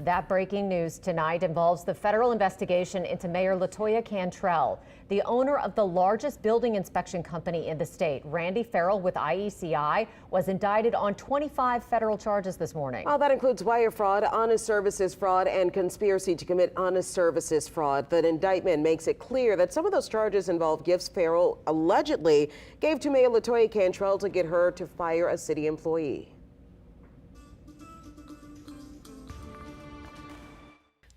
That breaking news tonight involves the federal investigation into Mayor LaToya Cantrell, the owner of the largest building inspection company in the state. Randy Farrell with IECI was indicted on 25 federal charges this morning. Well, that includes wire fraud, honest services fraud, and conspiracy to commit honest services fraud. The indictment makes it clear that some of those charges involve gifts Farrell allegedly gave to Mayor LaToya Cantrell to get her to fire a city employee.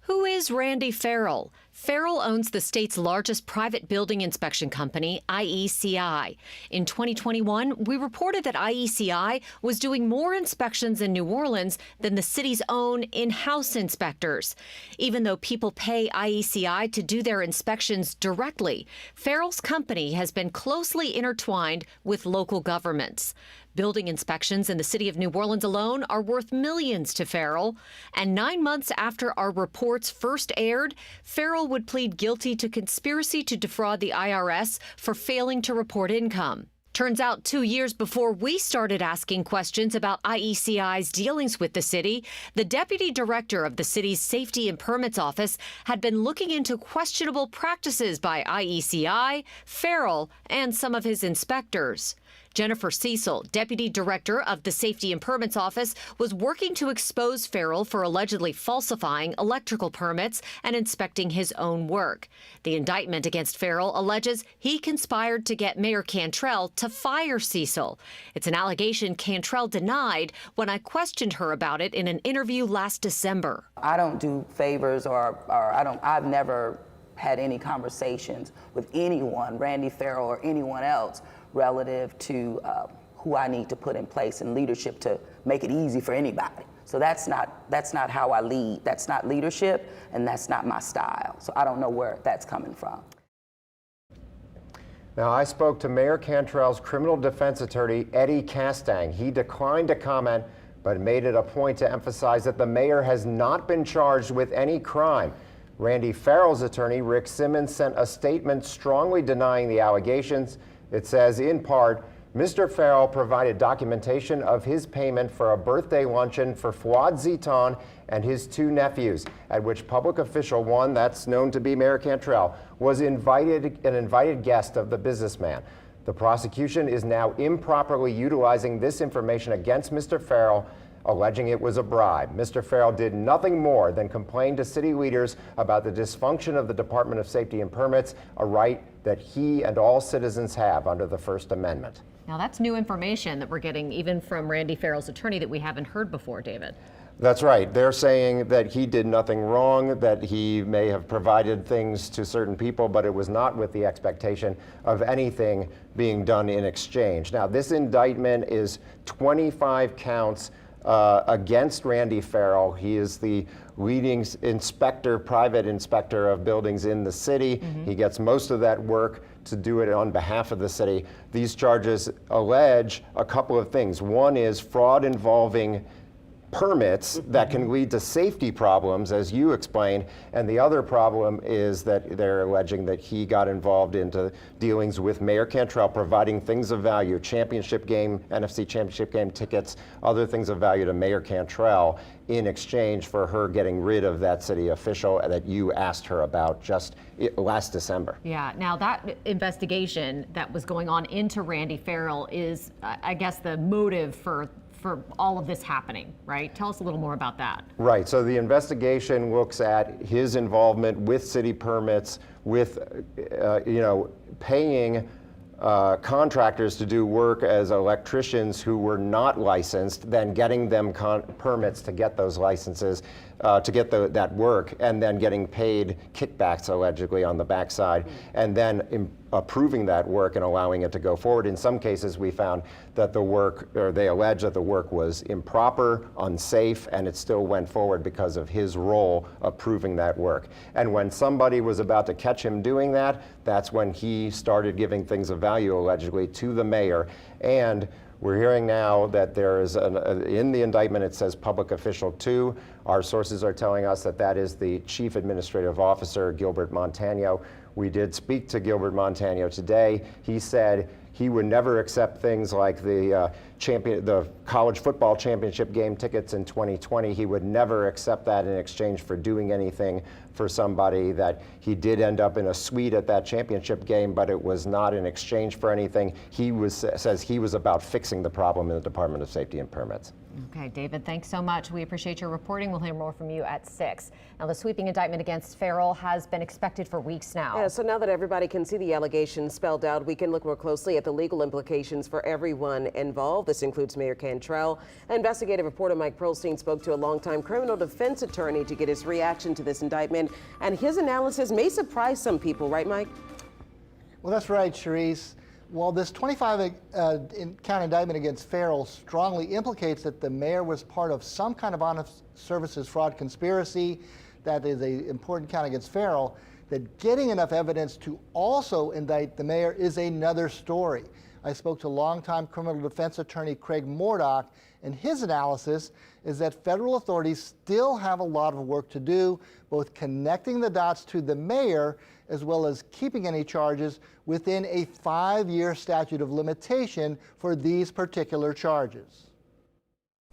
Who is Randy Farrell? Farrell owns the state's largest private building inspection company, IECI. In 2021, we reported that IECI was doing more inspections in New Orleans than the city's own in-house inspectors. Even though people pay IECI to do their inspections directly, Farrell's company has been closely intertwined with local governments. Building inspections in the city of New Orleans alone are worth millions to Farrell. And 9 months after our reports first aired, Farrell would plead guilty to conspiracy to defraud the IRS for failing to report income. Turns out 2 years before we started asking questions about IECI's dealings with the city, the deputy director of the city's Safety and Permits Office had been looking into questionable practices by IECI, Farrell, and some of his inspectors. Jennifer Cecil, deputy director of the Safety and Permits Office, was working to expose Farrell for allegedly falsifying electrical permits and inspecting his own work. The indictment against Farrell alleges he conspired to get Mayor Cantrell to fire Cecil. It's an allegation Cantrell denied when I questioned her about it in an interview last December. I don't do favors I've never had any conversations with anyone, Randy Farrell or anyone else, relative to who I need to put in place in leadership to make it easy for anybody. So that's not how I lead. That's not leadership, and that's not my style. So I don't know where that's coming from. Now, I spoke to Mayor Cantrell's criminal defense attorney, Eddie Castang. He declined to comment, but made it a point to emphasize that the mayor has not been charged with any crime. Randy Farrell's attorney, Rick Simmons, sent a statement strongly denying the allegations. It says, in part, Mr. Farrell provided documentation of his payment for a birthday luncheon for Fouad Ziton and his 2 nephews, at which public official one, that's known to be Mayor Cantrell, was an invited guest of the businessman. The prosecution is now improperly utilizing this information against Mr. Farrell, alleging it was a bribe. Mr. Farrell did nothing more than complain to city leaders about the dysfunction of the Department of Safety and Permits, a right that he and all citizens have under the First Amendment. Now, that's new information that we're getting even from Randy Farrell's attorney that we haven't heard before, David. That's right. They're saying that he did nothing wrong, that he may have provided things to certain people, but it was not with the expectation of anything being done in exchange. Now, this indictment is 25 counts against Randy Farrell. He is the leading inspector, private inspector of buildings in the city. He gets most of that work to do it on behalf of the city. These charges allege a couple of things. One is fraud involving permits that can lead to safety problems, as you explained, and the other problem is that they're alleging that he got involved into dealings with Mayor Cantrell, providing things of value, championship game, NFC championship game tickets, other things of value to Mayor Cantrell in exchange for her getting rid of that city official that you asked her about just last December. Yeah, now that investigation that was going on into Randy Farrell is, I guess, the motive for all of this happening, right? Tell us a little more about that. Right, so the investigation looks at his involvement with city permits, with, paying contractors to do work as electricians who were not licensed, then getting them permits to get those licenses, to get that work, and then getting paid kickbacks allegedly on the backside, and then approving that work and allowing it to go forward. In some cases, we found that the work, or they allege that the work was improper, unsafe, and it still went forward because of his role approving that work. And when somebody was about to catch him doing that, that's when he started giving things of value, allegedly, to the mayor. And we're hearing now that there is, in the indictment, it says public official 2. Our sources are telling us that that is the chief administrative officer, Gilbert Montano. We did speak to Gilbert Montano today. He said he would never accept things like the the college football championship game tickets in 2020. He would never accept that in exchange for doing anything for somebody, that he did end up in a suite at that championship game, but it was not in exchange for anything. He says he was about fixing the problem in the Department of Safety and Permits. Okay, David, thanks so much. We appreciate your reporting. We'll hear more from you at 6. Now, the sweeping indictment against Farrell has been expected for weeks now. Yeah, so now that everybody can see the allegations spelled out, we can look more closely at the legal implications for everyone involved. This includes Mayor Cantrell. Investigative reporter Mike Pearlstein spoke to a longtime criminal defense attorney to get his reaction to this indictment, and his analysis may surprise some people, right, Mike? Well, that's right, Charisse. While this 25-count indictment against Farrell strongly implicates that the mayor was part of some kind of honest services fraud conspiracy, that is an important count against Farrell, that getting enough evidence to also indict the mayor is another story. I spoke to longtime criminal defense attorney Craig Mordock, and his analysis is that federal authorities still have a lot of work to do, both connecting the dots to the mayor as well as keeping any charges within a 5-year statute of limitation for these particular charges.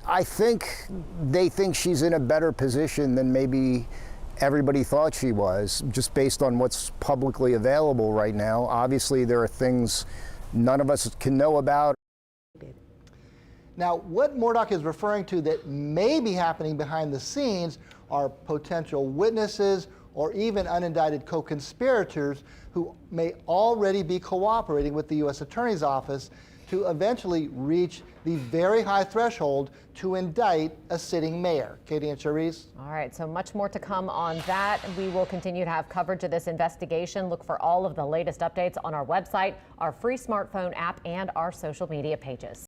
I think they think she's in a better position than maybe everybody thought she was, just based on what's publicly available right now. Obviously, there are things none of us can know about. Now, what Mordock is referring to that may be happening behind the scenes are potential witnesses or even unindicted co-conspirators who may already be cooperating with the U.S. Attorney's Office to eventually reach the very high threshold to indict a sitting mayor. Katie and Charisse? All right, so much more to come on that. We will continue to have coverage of this investigation. Look for all of the latest updates on our website, our free smartphone app, and our social media pages.